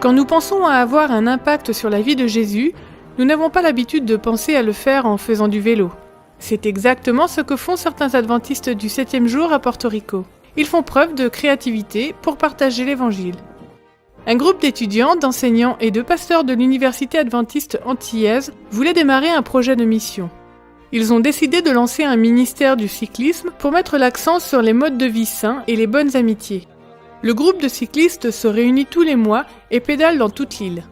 Quand nous pensons à avoir un impact sur la vie de Jésus, nous n'avons pas l'habitude de penser à le faire en faisant du vélo. C'est exactement ce que font certains adventistes du 7e jour à Porto Rico. Ils font preuve de créativité pour partager l'évangile. Un groupe d'étudiants, d'enseignants et de pasteurs de l'université adventiste antillaise voulait démarrer un projet de mission. Ils ont décidé de lancer un ministère du cyclisme pour mettre l'accent sur les modes de vie sains et les bonnes amitiés. Le groupe de cyclistes se réunit tous les mois et pédale dans toute l'île.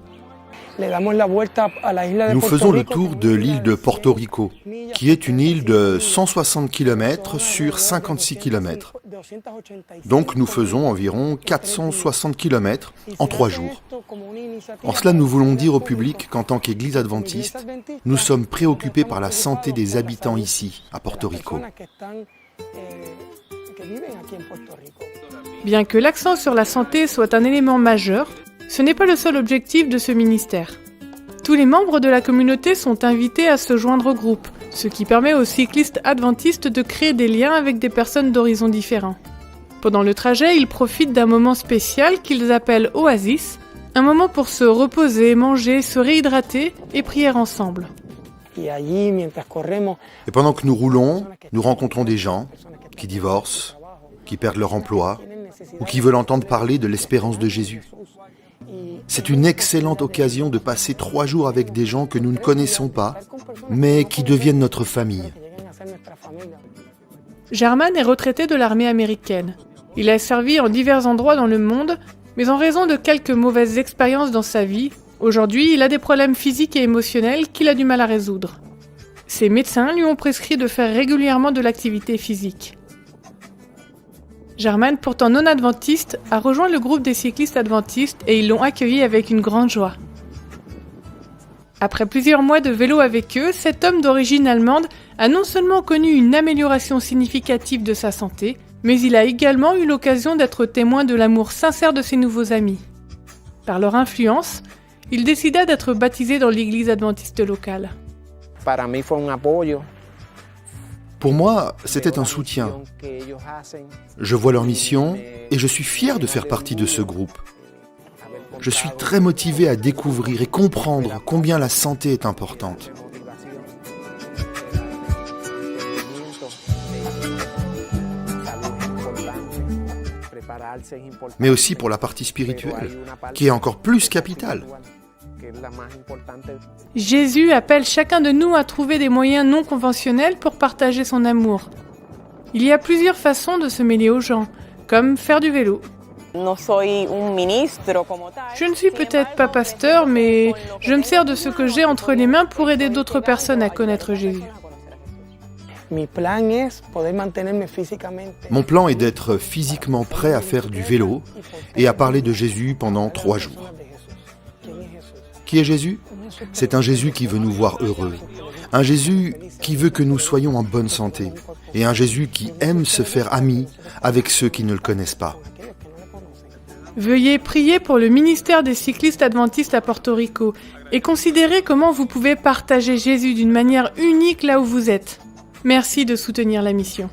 Nous faisons le tour de l'île de Porto Rico, qui est une île de 160 km sur 56 km. Donc nous faisons environ 460 km en 3 jours. En cela, nous voulons dire au public qu'en tant qu'Église adventiste, nous sommes préoccupés par la santé des habitants ici, à Porto Rico. Bien que l'accent sur la santé soit un élément majeur, ce n'est pas le seul objectif de ce ministère. Tous les membres de la communauté sont invités à se joindre au groupe, ce qui permet aux cyclistes adventistes de créer des liens avec des personnes d'horizons différents. Pendant le trajet, ils profitent d'un moment spécial qu'ils appellent Oasis, un moment pour se reposer, manger, se réhydrater et prier ensemble. Et pendant que nous roulons, nous rencontrons des gens qui divorcent, qui perdent leur emploi ou qui veulent entendre parler de l'espérance de Jésus. C'est une excellente occasion de passer 3 jours avec des gens que nous ne connaissons pas, mais qui deviennent notre famille. German est retraité de l'armée américaine. Il a servi en divers endroits dans le monde, mais en raison de quelques mauvaises expériences dans sa vie, aujourd'hui il a des problèmes physiques et émotionnels qu'il a du mal à résoudre. Ses médecins lui ont prescrit de faire régulièrement de l'activité physique. German, pourtant non adventiste, a rejoint le groupe des cyclistes adventistes et ils l'ont accueilli avec une grande joie. Après plusieurs mois de vélo avec eux, cet homme d'origine allemande a non seulement connu une amélioration significative de sa santé, mais il a également eu l'occasion d'être témoin de l'amour sincère de ses nouveaux amis. Par leur influence, il décida d'être baptisé dans l'église adventiste locale. Pour moi, c'était un soutien. Je vois leur mission et je suis fier de faire partie de ce groupe. Je suis très motivé à découvrir et comprendre combien la santé est importante. Mais aussi pour la partie spirituelle, qui est encore plus capitale. Jésus appelle chacun de nous à trouver des moyens non conventionnels pour partager son amour. Il y a plusieurs façons de se mêler aux gens, comme faire du vélo. Je ne suis peut-être pas pasteur, mais je me sers de ce que j'ai entre les mains pour aider d'autres personnes à connaître Jésus. Mon plan est d'être physiquement prêt à faire du vélo et à parler de Jésus pendant 3 jours. Qui est Jésus ? C'est un Jésus qui veut nous voir heureux, un Jésus qui veut que nous soyons en bonne santé, et un Jésus qui aime se faire ami avec ceux qui ne le connaissent pas. Veuillez prier pour le ministère des cyclistes adventistes à Porto Rico et considérez comment vous pouvez partager Jésus d'une manière unique là où vous êtes. Merci de soutenir la mission.